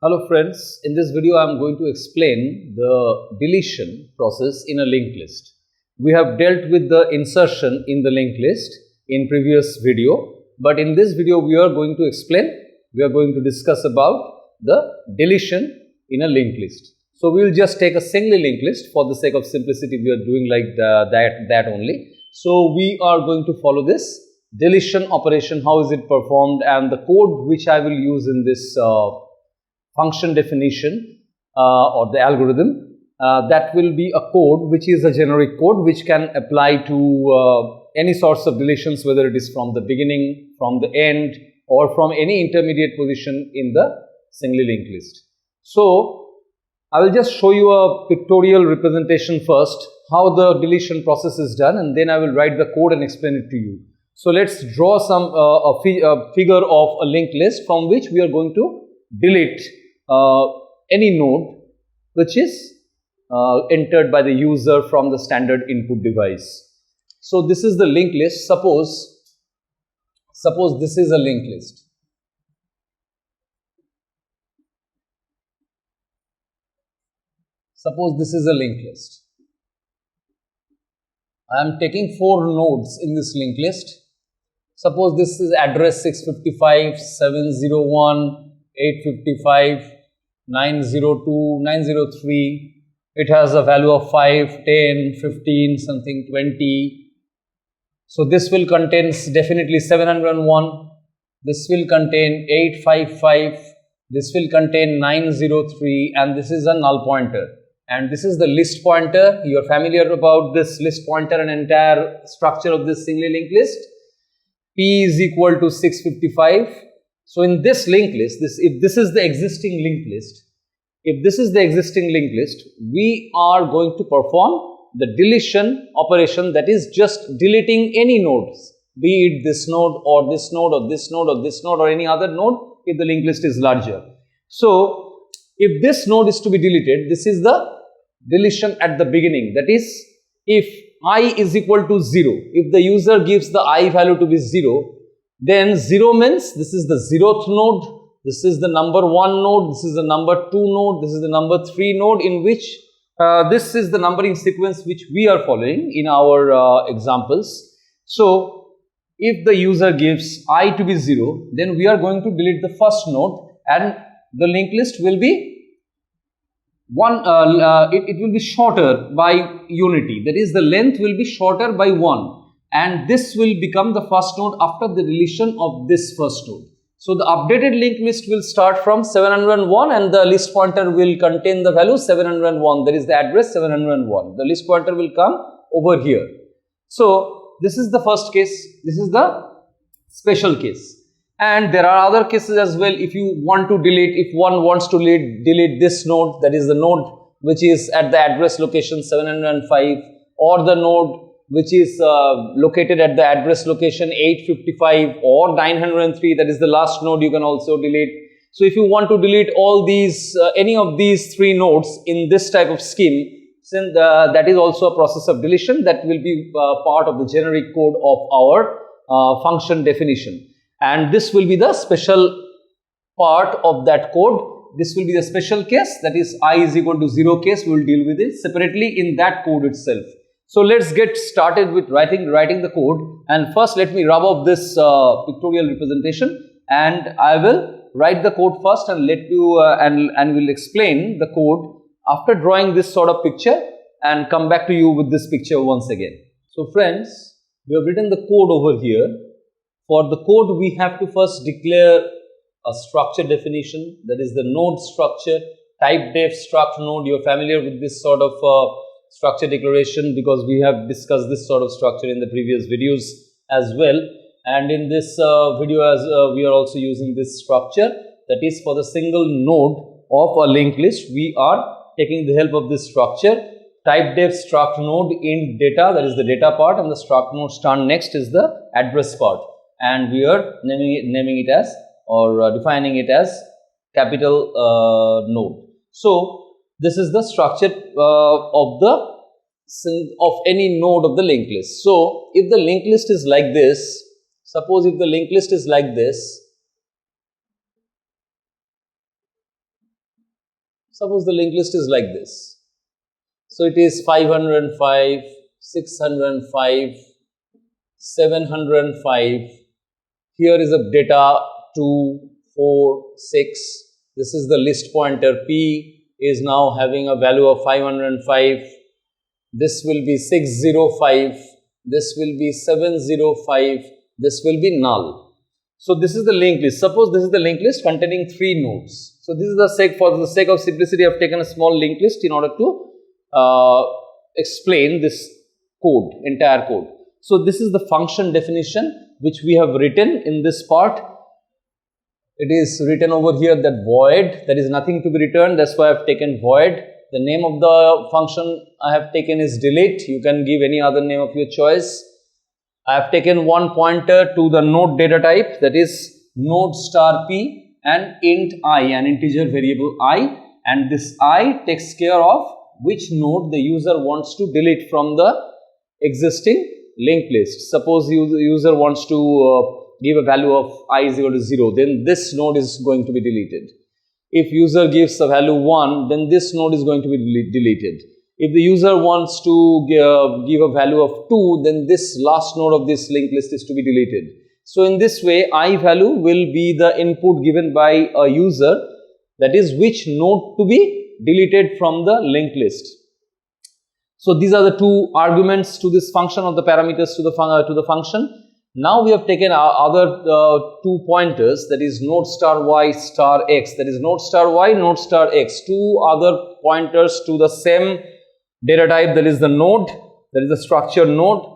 Hello friends, in this video I am going to explain the deletion process in a linked list. We have dealt with the insertion in the linked list in previous video, but in this video we are going to discuss about the deletion in a linked list. So we will just take a single linked list. For the sake of simplicity we are doing like that only. So we are going to follow this deletion operation, how is it performed, and the code which I will use in this function definition or the algorithm, that will be a code which is a generic code which can apply to any sorts of deletions, whether it is from the beginning, from the end, or from any intermediate position in the singly linked list. So I will just show you a pictorial representation first, how the deletion process is done, and then I will write the code and explain it to you. So let's draw some a figure of a linked list from which we are going to delete any node which is entered by the user from the standard input device. So this is the linked list. Suppose this is a linked list. Suppose this is a linked list. I am taking 4 nodes in this linked list. Suppose this is address 655, 701, 855, 902, 903. It has a value of 5, 10, 15, something 20. So this will contain definitely 701. This will contain 855. This will contain 903, and this is a null pointer. And this is the list pointer. You are familiar about this list pointer and entire structure of this singly linked list. P is equal to 655. So in this linked list, if this is the existing linked list, we are going to perform the deletion operation, that is just deleting any nodes, be it this node or this node or this node or this node or any other node if the linked list is larger. So if this node is to be deleted, this is the deletion at the beginning, that is if I is equal to 0, if the user gives the I value to be 0, then 0 means this is the 0th node, this is the number 1 node, this is the number 2 node, this is the number 3 node, in which this is the numbering sequence which we are following in our examples. So if the user gives I to be 0, then we are going to delete the first node, and the linked list will be it will be shorter by unity, that is the length will be shorter by 1, and this will become the first node after the deletion of this first node. So the updated linked list will start from 701, and the list pointer will contain the value 701, that is the address 701. The list pointer will come over here. So this is the first case, this is the special case. And there are other cases as well. If you want to delete, if one wants to delete this node, that is the node which is at the address location 705, or the node which is located at the address location 855 or 903, that is the last node, you can also delete. So if you want to delete all these, any of these 3 nodes in this type of scheme, since that is also a process of deletion that will be part of the generic code of our function definition. And this will be the special part of that code. This will be the special case, that is I is equal to 0 case. We will deal with it separately in that code itself. So let's get started with writing the code. And first let me rub off this pictorial representation, and I will write the code first and let you and will explain the code after drawing this sort of picture, and come back to you with this picture once again. So friends, we have written the code over here. For the code, we have to first declare a structure definition, that is the node structure, type def struct node. You are familiar with this sort of structure declaration because we have discussed this sort of structure in the previous videos as well. And in this video, we are also using this structure, that is for the single node of a linked list, we are taking the help of this structure. Type def struct node int data, that is the data part, and the struct node start next is the address part. And we are naming it as, or defining it as capital node. So this is the structure of any node of the linked list. So if the linked list is like this, suppose if the linked list is like this, Suppose the linked list is like this. So it is 505, 605, 705. Here is a data 2, 4, 6. This is the list pointer. P is now having a value of 505. This will be 605. This will be 705. This will be null. So this is the linked list. Suppose this is the linked list containing 3 nodes. So this is the sake, for the sake of simplicity, I have taken a small linked list in order to explain this code, entire code. So this is the function definition which we have written in this part. It is written over here that void, there is nothing to be returned, that's why I have taken void. The name of the function I have taken is delete. You can give any other name of your choice. I have taken one pointer to the node data type, that is node star p, and int I, an integer variable I, and this I takes care of which node the user wants to delete from the existing linked list. Suppose the user wants to give a value of I is equal to 0, then this node is going to be deleted. If user gives a value 1, then this node is going to be deleted. If the user wants to give a value of 2, then this last node of this linked list is to be deleted. So in this way, I value will be the input given by a user, that is which node to be deleted from the linked list. So these are the 2 arguments to this function, of the parameters to the function. Now we have taken our other 2 pointers, that is node star y star x, that is node star y, node star x, 2 other pointers to the same data type, that is the node, that is the structured node,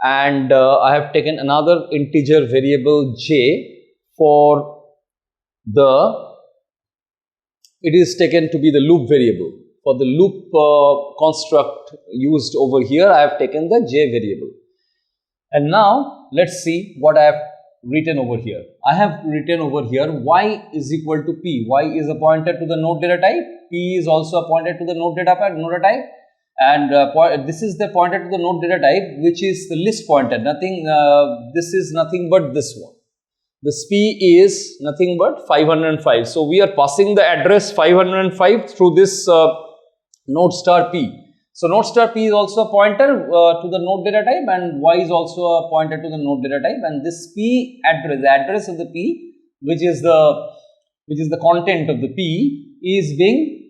and I have taken another integer variable j for the, it is taken to be the loop variable. For the loop construct used over here, I have taken the j variable. And now let's see what I have written over here. I have written over here y is equal to p. Y is a pointer to the node data type. P is also a pointer to the node data type. And this is the pointer to the node data type, which is the list pointer. This is nothing but this one. This p is nothing but 505. So we are passing the address 505 through this node star p. So node star p is also a pointer to the node data type, and y is also a pointer to the node data type, and this p address, the address of the p, which is the content of the p, is being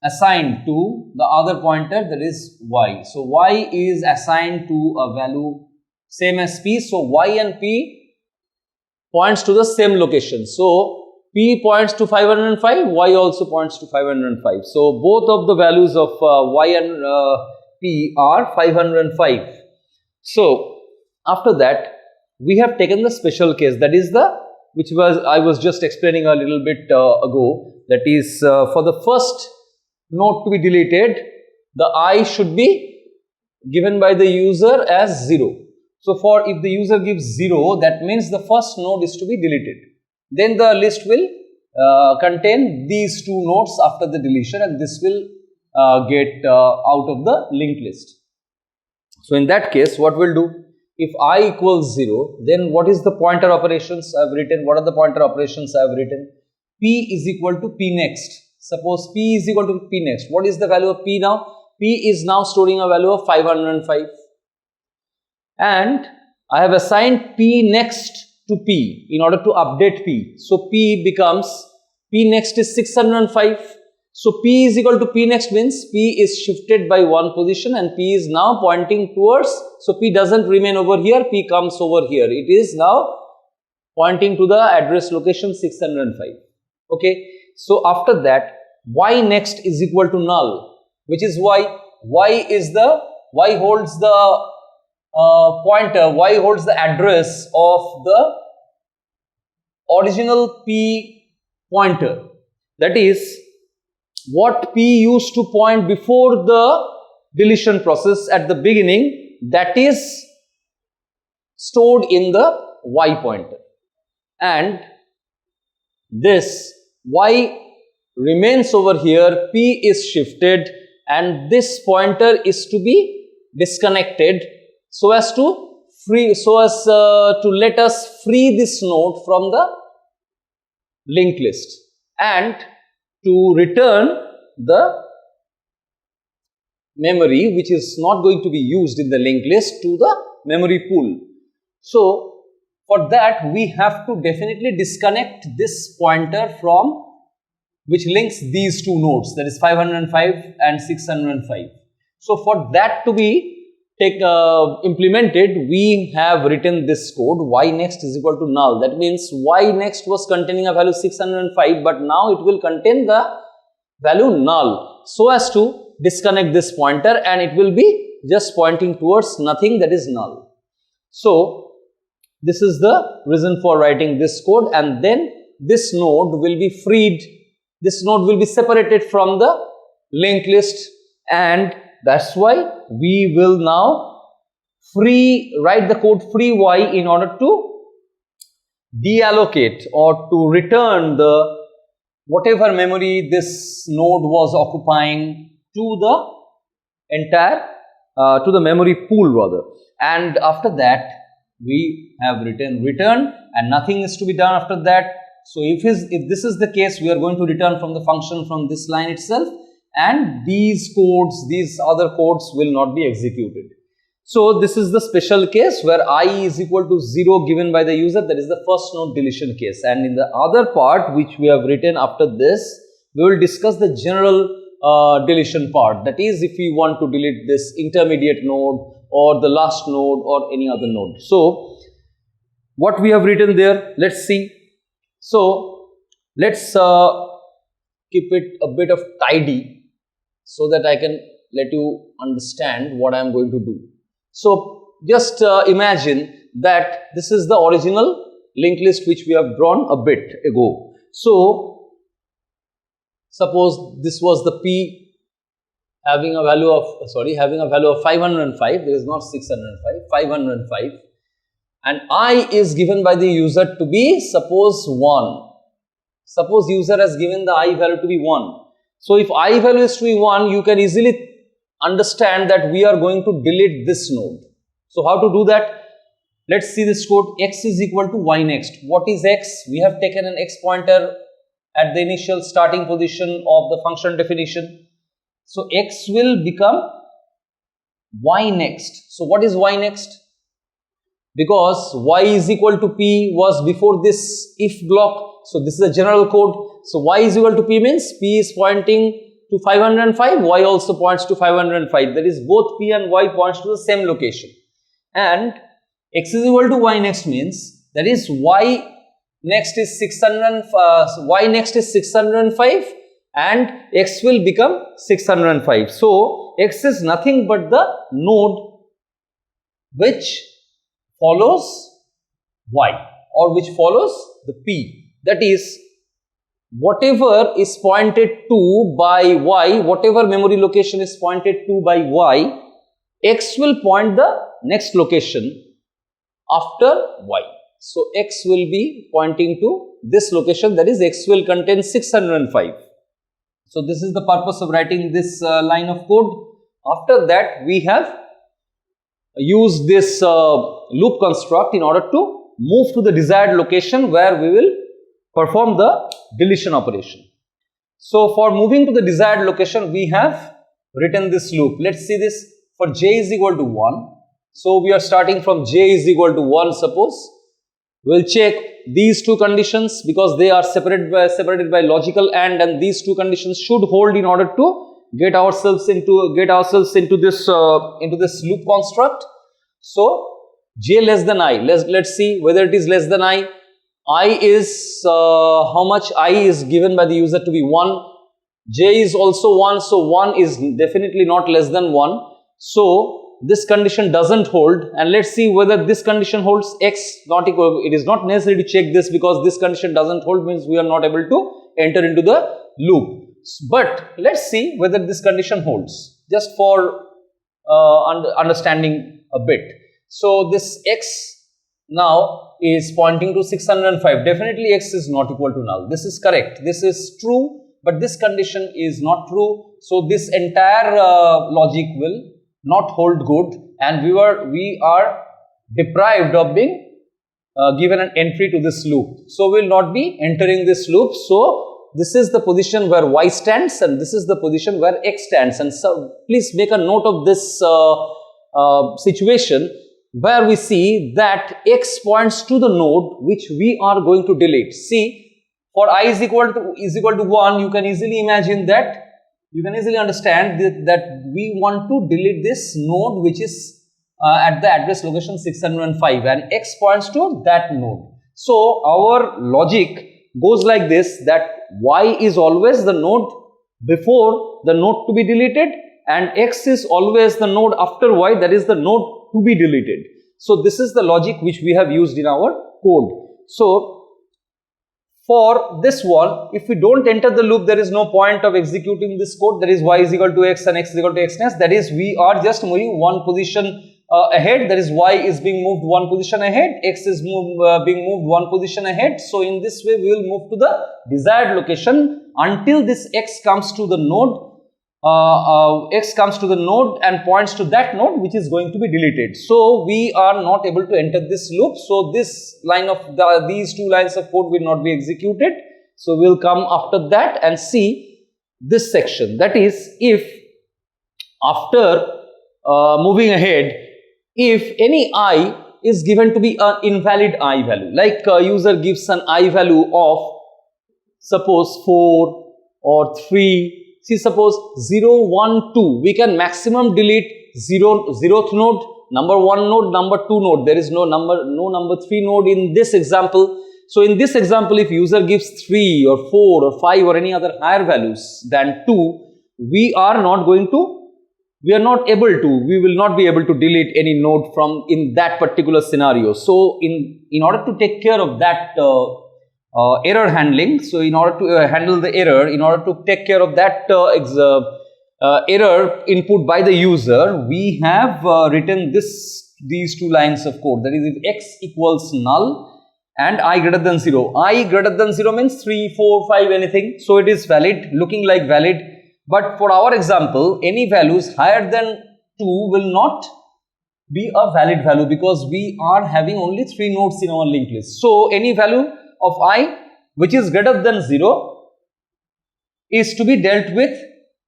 assigned to the other pointer, that is y. So y is assigned to a value same as p. So y and p points to the same location. So p points to 505, y also points to 505. So both of the values of y and p are 505. So after that, we have taken the special case, that is the, which was I was just explaining a little bit ago, that is for the first node to be deleted, the I should be given by the user as 0. So for if the user gives 0, that means the first node is to be deleted. Then the list will contain these 2 nodes after the deletion, and this will get out of the linked list. So in that case, what we'll do, if I equals 0, then what is the pointer operations I have written? What are the pointer operations I have written? P is equal to P next. Suppose P is equal to P next. What is the value of P now? P is now storing a value of 505. And I have assigned P next to P in order to update P. So P becomes, P next is 605. So P is equal to P next means P is shifted by 1 position and P is now pointing towards, so P doesn't remain over here, P comes over here. It is now pointing to the address location 605. Okay. So after that, Y next is equal to null, which is why Y holds the pointer, Y holds the address of the original P pointer. That is what P used to point before the deletion process at the beginning, that is stored in the Y pointer, and this Y remains over here, P is shifted and this pointer is to be disconnected so as to let us free this node from the linked list and to return the memory which is not going to be used in the linked list to the memory pool. So for that we have to definitely disconnect this pointer from which links these two nodes, that is 505 and 605. So for that to be implemented, we have written this code y next is equal to null. That means y next was containing a value 605, but now it will contain the value null, so as to disconnect this pointer, and it will be just pointing towards nothing, that is null. So this is the reason for writing this code, and then this node will be freed. This node will be separated from the linked list, and that's why we will now write the code free y in order to deallocate or to return the whatever memory this node was occupying to the entire to the memory pool rather. And after that we have written return, and nothing is to be done after that. So if this is the case, we are going to return from the function from this line itself, and these codes, these other codes will not be executed. So this is the special case where I is equal to 0 given by the user, that is the first node deletion case. And in the other part which we have written after this, we will discuss the general deletion part, that is if we want to delete this intermediate node or the last node or any other node. So what we have written there, let's see. So let's keep it a bit of tidy so that I can let you understand what I am going to do. So just imagine that this is the original linked list which we have drawn a bit ago. So suppose this was the P having a value of 505, there is not 605, 505, and I is given by the user to be suppose 1. Suppose user has given the I value to be 1. So if I value is to be 1, you can easily understand that we are going to delete this node. So how to do that? Let's see this code. X is equal to y next. What is x? We have taken an x pointer at the initial starting position of the function definition. So x will become y next. So what is y next? Because y is equal to p was before this if block. So this is a general code. So y is equal to p means p is pointing to 505, y also points to 505. That is both p and y points to the same location. And x is equal to y next means that is y next is 605 and x will become 605. So x is nothing but the node which follows y or which follows the p. That is, whatever is pointed to by y, whatever memory location is pointed to by y, x will point the next location after y. So x will be pointing to this location, that is x will contain 605. So this is the purpose of writing this line of code. After that we have used this loop construct in order to move to the desired location where we will perform the deletion operation. So for moving to the desired location, we have written this loop. Let's see this. For j is equal to 1. So we are starting from j is equal to 1, suppose. We will check these two conditions because they are separated by logical and these two conditions should hold in order to get ourselves into this loop construct. So j less than I. Let's see whether it is less than I. I is how much? I is given by the user to be 1. J is also 1, so 1 is definitely not less than 1. So this condition doesn't hold, and let's see whether this condition holds. X not equal. It is not necessary to check this because this condition doesn't hold means we are not able to enter into the loop. But let's see whether this condition holds, just for understanding a bit. So this x now is pointing to 605. Definitely x is not equal to null. This is correct. This is true, but this condition is not true. So this entire logic will not hold good, and we are deprived of being given an entry to this loop. So we will not be entering this loop. So this is the position where y stands and this is the position where x stands. And so please make a note of this situation where we see that x points to the node which we are going to delete. See, for I is equal to 1, you can easily imagine that, you can easily understand that we want to delete this node which is at the address location 605 and x points to that node. So our logic goes like this, that y is always the node before the node to be deleted and x is always the node after y, that is the node to be deleted. So this is the logic which we have used in our code. So for this one, if we don't enter the loop, there is no point of executing this code, that is y is equal to x and x is equal to x next, that is we are just moving one position ahead, that is y is being moved one position ahead, x is being moved one position ahead. So in this way we will move to the desired location until this x comes to the node, and points to that node which is going to be deleted. So we are not able to enter this loop. So this line of these two lines of code will not be executed. So we will come after that and see this section, that is, if after moving ahead, if any I is given to be an invalid I value, like user gives an I value of suppose 4 or 3, see suppose 0, 1, 2, we can maximum delete 0th node, number 1 node, number 2 node, there is no number 3 node in this example. So in this example, if user gives 3 or 4 or 5 or any other higher values than 2, we will not be able to delete any node from in that particular scenario. So in order to take care of that error handling, so in order to handle the error, in order to take care of that error input by the user, we have written these two lines of code, that is, if x equals null and I greater than 0. I greater than 0 means 3, 4, 5, anything. So it is valid, looking like valid. But for our example, any values higher than 2 will not be a valid value because we are having only 3 nodes in our linked list. So any value of I which is greater than 0 is to be dealt with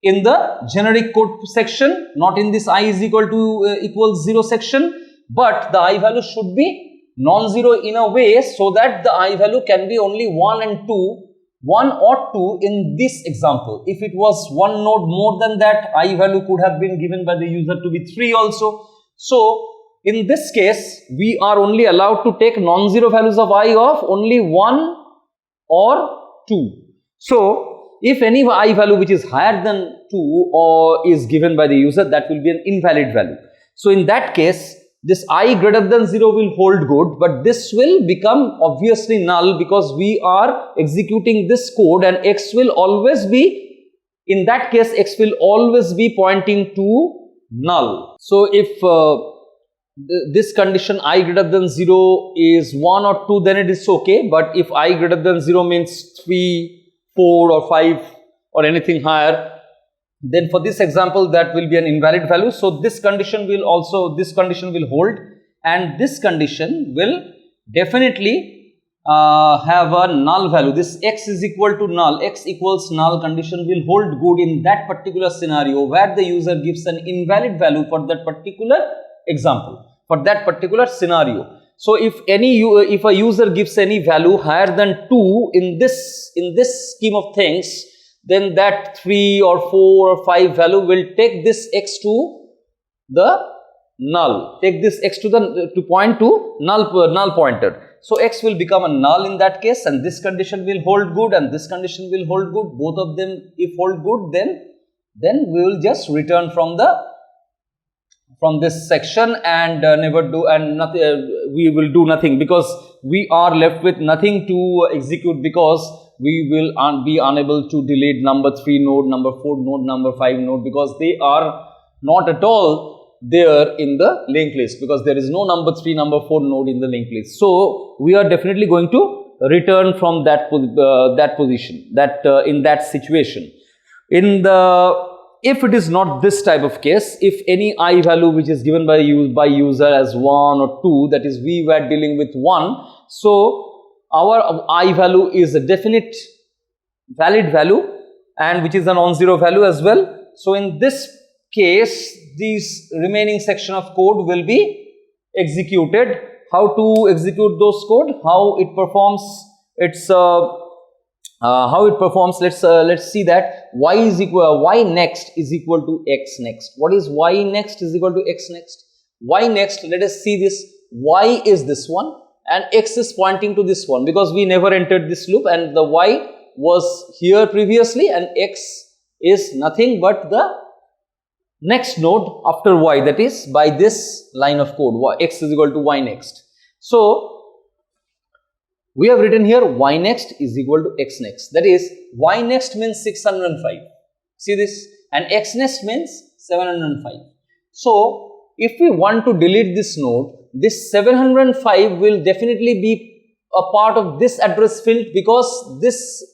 in the generic code section, not in this I is equal to equals 0 section, but the I value should be non-zero in a way so that the I value can be only 1 and 2, 1 or 2 in this example. If it was one node more than that, I value could have been given by the user to be 3 also. So in this case, we are only allowed to take non-zero values of I of only 1 or 2. So if any I value which is higher than 2 or is given by the user, that will be an invalid value. So in that case, this I greater than 0 will hold good, but this will become obviously null because we are executing this code and x will always be, in that case, x will always be pointing to null. So if this condition I greater than 0 is 1 or 2, then it is okay, but if I greater than 0 means 3, 4 or 5 or anything higher, then for this example that will be an invalid value. So this condition will hold, and this condition will definitely have a null value. This x is equal to null, x equals null condition will hold good in that particular scenario where the user gives an invalid value for that particular example, for that particular scenario. So if a user gives any value higher than 2 in this scheme of things, then that 3 or 4 or 5 value will take this x to the null, take this x to point to null pointer. So x will become a null in that case, and this condition will hold good and this condition will hold good. Both of them if hold good, then we will just return from this section and we will do nothing, because we are left with nothing to execute, because we will be unable to delete number 3 node, number 4 node, number 5 node, because they are not at all there in the linked list, because there is no number 3, number 4 node in the linked list. So we are definitely going to return from that position, in that situation. If it is not this type of case, if any I value which is given by user as 1 or 2, that is we were dealing with 1, so our I value is a definite valid value and which is a non-zero value as well. So in this case, these remaining section of code will be executed. How to execute those code? How it performs? Let's see that y next is equal to x next. What is y next is equal to x next? Y next, let us see this. Y is this one and x is pointing to this one because we never entered this loop and the y was here previously and x is nothing but the next node after y, that is by this line of code, x is equal to y next. So we have written here y next is equal to x next, that is y next means 605, see this, and x next means 705. So if we want to delete this node, this 705 will definitely be a part of this address field because this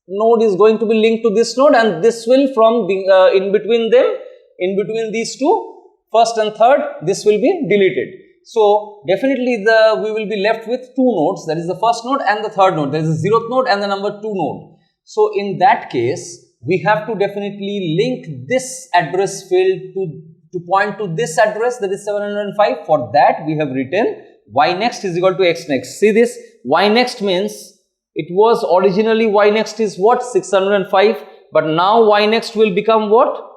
node is going to be linked to this node and this will from in between these two, first and third, this will be deleted. So definitely we will be left with two nodes, that is the first node and the third node, there is a 0th node and the number 2 node. So in that case, we have to definitely link this address field to point to this address, that is 705. For that we have written y next is equal to x next. See this, y next means it was originally y next is what, 605, but now y next will become what?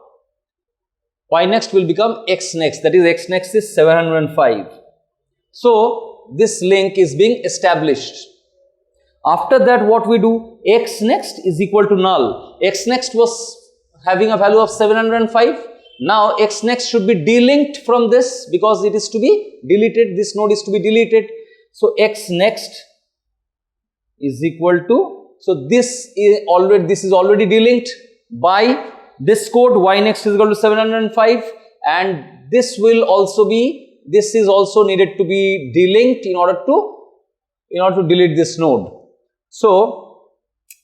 Y next will become x next, that is x next is 705. So this link is being established. After that what we do, x next is equal to null. X next was having a value of 705. Now x next should be delinked from this because it is to be deleted, this node is to be deleted. So x next is equal to, so this is already delinked by this code, y next is equal to 705, and this will also be, this is also needed to be delinked in order to delete this node. So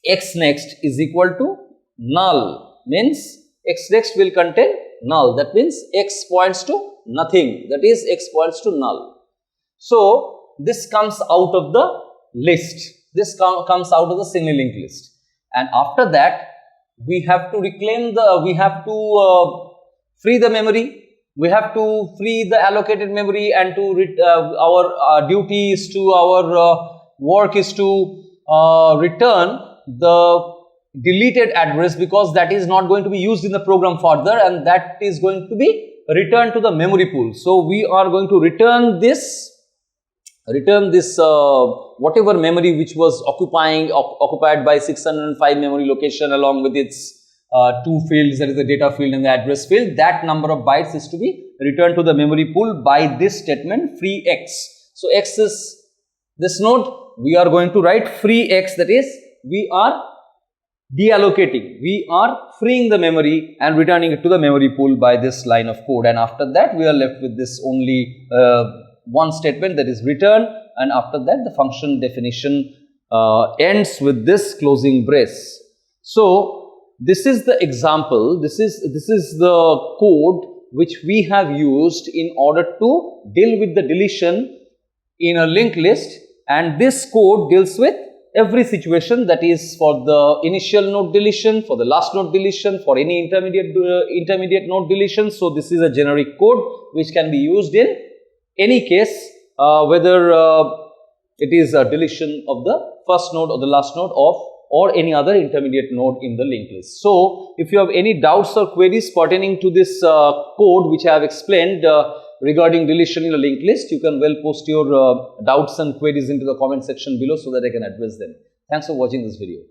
x next is equal to null, means x next will contain null, that means x points to nothing, that is x points to null. So this comes out of the list, this comes out of the single linked list, and after that we have to reclaim we have to free the memory, we have to free the allocated memory, and to our duty is to, our work is to return the deleted address because that is not going to be used in the program further and that is going to be returned to the memory pool. So we are going to return this whatever memory which was occupied by 605 memory location along with its two fields, that is the data field and the address field. That number of bytes is to be returned to the memory pool by this statement free x. So x is this node, we are going to write free x, that is we are deallocating, we are freeing the memory and returning it to the memory pool by this line of code, and after that we are left with this only one statement, that is return, and after that the function definition ends with this closing brace. So this is the example, this is the code which we have used in order to deal with the deletion in a linked list, and this code deals with every situation, that is for the initial node deletion, for the last node deletion, for any intermediate node deletion. So this is a generic code which can be used in any case, whether it is a deletion of the first node or the last node of or any other intermediate node in the linked list. So if you have any doubts or queries pertaining to this code which I have explained regarding deletion in a linked list, you can well post your doubts and queries into the comment section below so that I can address them. Thanks for watching this video.